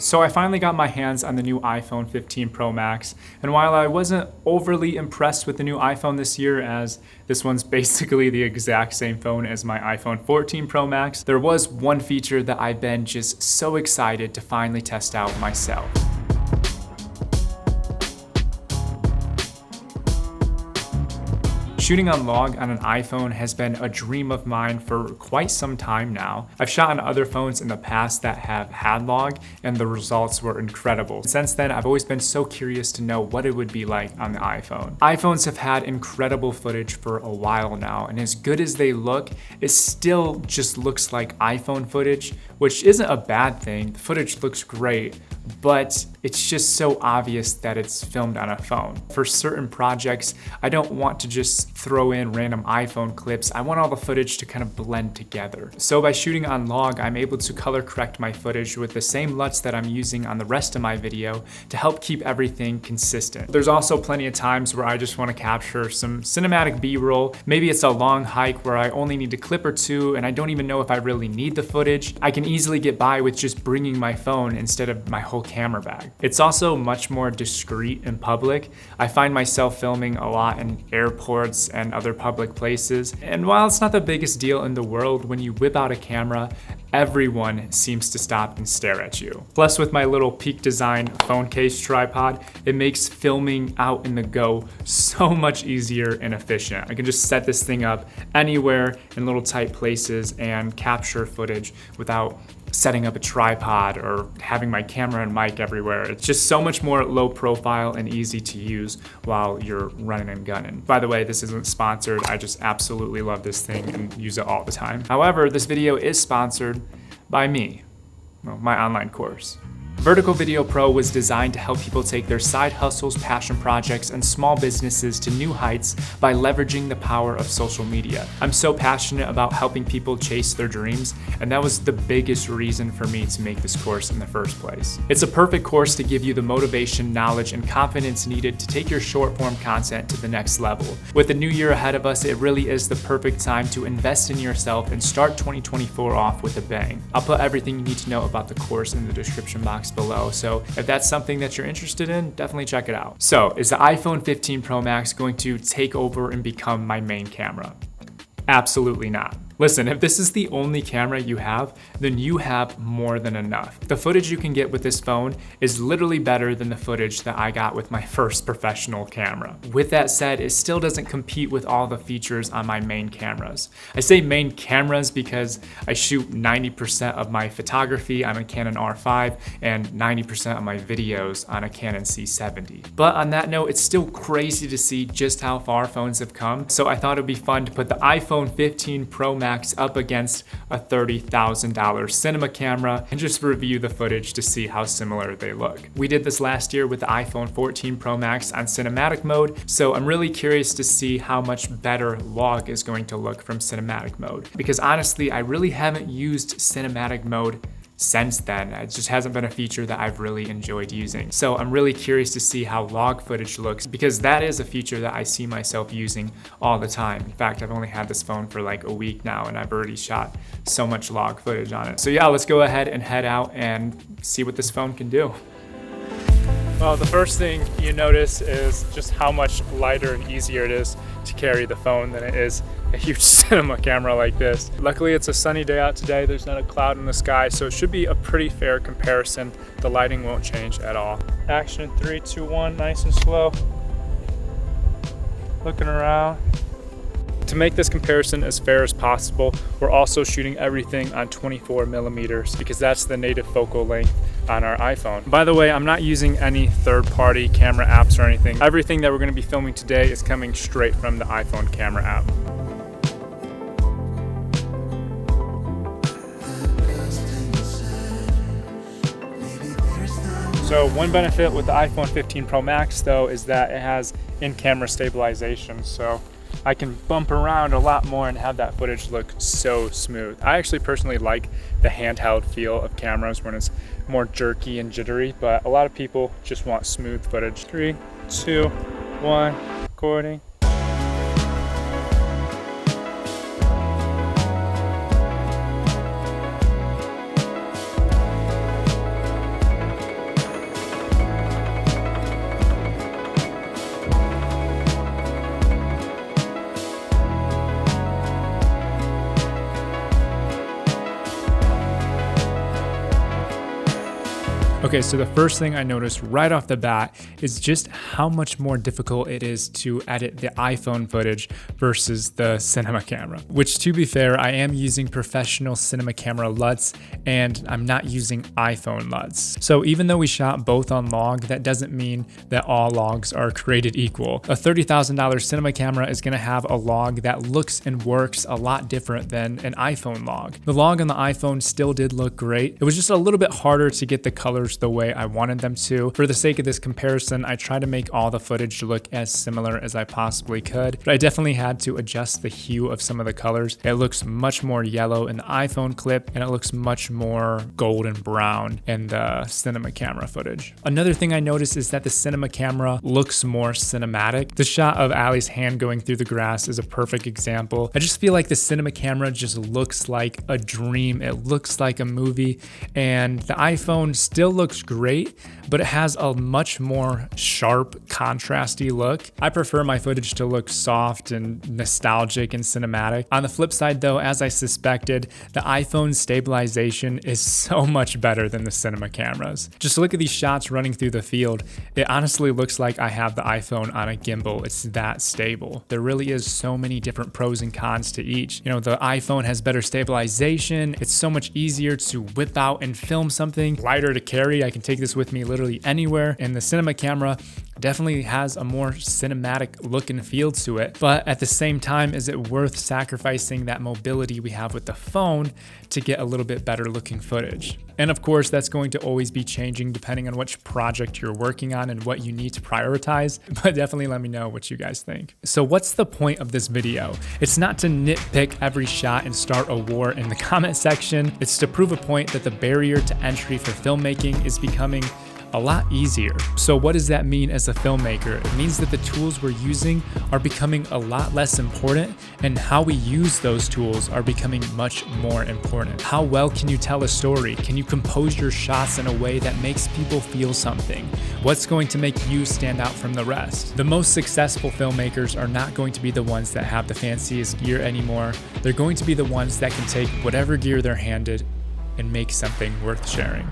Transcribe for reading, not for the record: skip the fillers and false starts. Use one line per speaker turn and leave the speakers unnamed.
So I finally got my hands on the new iPhone 15 Pro Max, and while I wasn't overly impressed with the new iPhone this year, as this one's basically the exact same phone as my iPhone 14 Pro Max, there was one feature that I've been just so excited to finally test out myself. Shooting on log on an iPhone has been a dream of mine for quite some time now. I've shot on other phones in the past that have had log, and the results were incredible. Since then, I've always been so curious to know what it would be like on the iPhone. iPhones have had incredible footage for a while now, and as good as they look, it still just looks like iPhone footage, which isn't a bad thing. The footage looks great, but it's just so obvious that it's filmed on a phone. For certain projects, I don't want to just throw in random iPhone clips. I want all the footage to kind of blend together. So by shooting on log, I'm able to color correct my footage with the same LUTs that I'm using on the rest of my video to help keep everything consistent. There's also plenty of times where I just want to capture some cinematic B-roll. Maybe it's a long hike where I only need a clip or two and I don't even know if I really need the footage. I can easily get by with just bringing my phone instead of my whole camera bag. It's also much more discreet in public. I find myself filming a lot in airports and other public places. And while it's not the biggest deal in the world, when you whip out a camera, everyone seems to stop and stare at you. Plus, with my little Peak Design phone case tripod, it makes filming out in the go so much easier and efficient. I can just set this thing up anywhere in little tight places and capture footage without setting up a tripod or having my camera and mic everywhere. It's just so much more low profile and easy to use while you're running and gunning. By the way, this isn't sponsored. I just absolutely love this thing and use it all the time. However, this video is sponsored by me, well, my online course. Vertical Video Pro was designed to help people take their side hustles, passion projects, and small businesses to new heights by leveraging the power of social media. I'm so passionate about helping people chase their dreams, and that was the biggest reason for me to make this course in the first place. It's a perfect course to give you the motivation, knowledge, and confidence needed to take your short-form content to the next level. With the new year ahead of us, it really is the perfect time to invest in yourself and start 2024 off with a bang. I'll put everything you need to know about the course in the description box below, so if that's something that you're interested in, definitely check it out. So, is the iPhone 15 Pro Max going to take over and become my main camera? Absolutely not. Listen, if this is the only camera you have, then you have more than enough. The footage you can get with this phone is literally better than the footage that I got with my first professional camera. With that said, it still doesn't compete with all the features on my main cameras. I say main cameras because I shoot 90% of my photography on a Canon R5 and 90% of my videos on a Canon C70. But on that note, it's still crazy to see just how far phones have come, so I thought it'd be fun to put the iPhone 15 Pro Max up against a $30,000 cinema camera and just review the footage to see how similar they look. We did this last year with the iPhone 14 Pro Max on cinematic mode, so I'm really curious to see how much better log is going to look from cinematic mode. Because honestly, I really haven't used cinematic mode since then. It just hasn't been a feature that I've really enjoyed using. So I'm really curious to see how log footage looks, because that is a feature that I see myself using all the time. In fact, I've only had this phone for like a week now and I've already shot so much log footage on it. So yeah, let's go ahead and head out and see what this phone can do. Well, the first thing you notice is just how much lighter and easier it is to carry the phone than it is a huge cinema camera like this. Luckily, it's a sunny day out today. There's not a cloud in the sky, so it should be a pretty fair comparison. The lighting won't change at all. Action, 3, 2, 1, nice and slow. Looking around. To make this comparison as fair as possible, we're also shooting everything on 24 millimeters because that's the native focal length on our iPhone. By the way, I'm not using any third-party camera apps or anything. Everything that we're going to be filming today is coming straight from the iPhone camera app. So one benefit with the iPhone 15 Pro Max though is that it has in-camera stabilization, so I can bump around a lot more and have that footage look so smooth. I actually personally like the handheld feel of cameras when it's more jerky and jittery, but a lot of people just want smooth footage. 3, 2, 1, recording. Okay, so the first thing I noticed right off the bat is just how much more difficult it is to edit the iPhone footage versus the cinema camera, which, to be fair, I am using professional cinema camera LUTs and I'm not using iPhone LUTs. So even though we shot both on log, that doesn't mean that all logs are created equal. A $30,000 cinema camera is gonna have a log that looks and works a lot different than an iPhone log. The log on the iPhone still did look great. It was just a little bit harder to get the colors the way I wanted them to. For the sake of this comparison, I tried to make all the footage look as similar as I possibly could, but I definitely had to adjust the hue of some of the colors. It looks much more yellow in the iPhone clip, and it looks much more golden brown in the cinema camera footage. Another thing I noticed is that the cinema camera looks more cinematic. The shot of Allie's hand going through the grass is a perfect example. I just feel like the cinema camera just looks like a dream. It looks like a movie, and the iPhone still looks great, but it has a much more sharp, contrasty look. I prefer my footage to look soft and nostalgic and cinematic. On the flip side though, as I suspected, the iPhone stabilization is so much better than the cinema cameras. Just look at these shots running through the field. It honestly looks like I have the iPhone on a gimbal. It's that stable. There really is so many different pros and cons to each. You know, the iPhone has better stabilization. It's so much easier to whip out and film something, lighter to carry. I can take this with me literally anywhere. And the cinema camera definitely has a more cinematic look and feel to it. But at the same time, is it worth sacrificing that mobility we have with the phone to get a little bit better looking footage? And of course, that's going to always be changing depending on which project you're working on and what you need to prioritize, but definitely let me know what you guys think. So what's the point of this video? It's not to nitpick every shot and start a war in the comment section. It's to prove a point that the barrier to entry for filmmaking is becoming a lot easier. So what does that mean as a filmmaker? It means that the tools we're using are becoming a lot less important, and how we use those tools are becoming much more important. How well can you tell a story? Can you compose your shots in a way that makes people feel something? What's going to make you stand out from the rest? The most successful filmmakers are not going to be the ones that have the fanciest gear anymore. They're going to be the ones that can take whatever gear they're handed and make something worth sharing.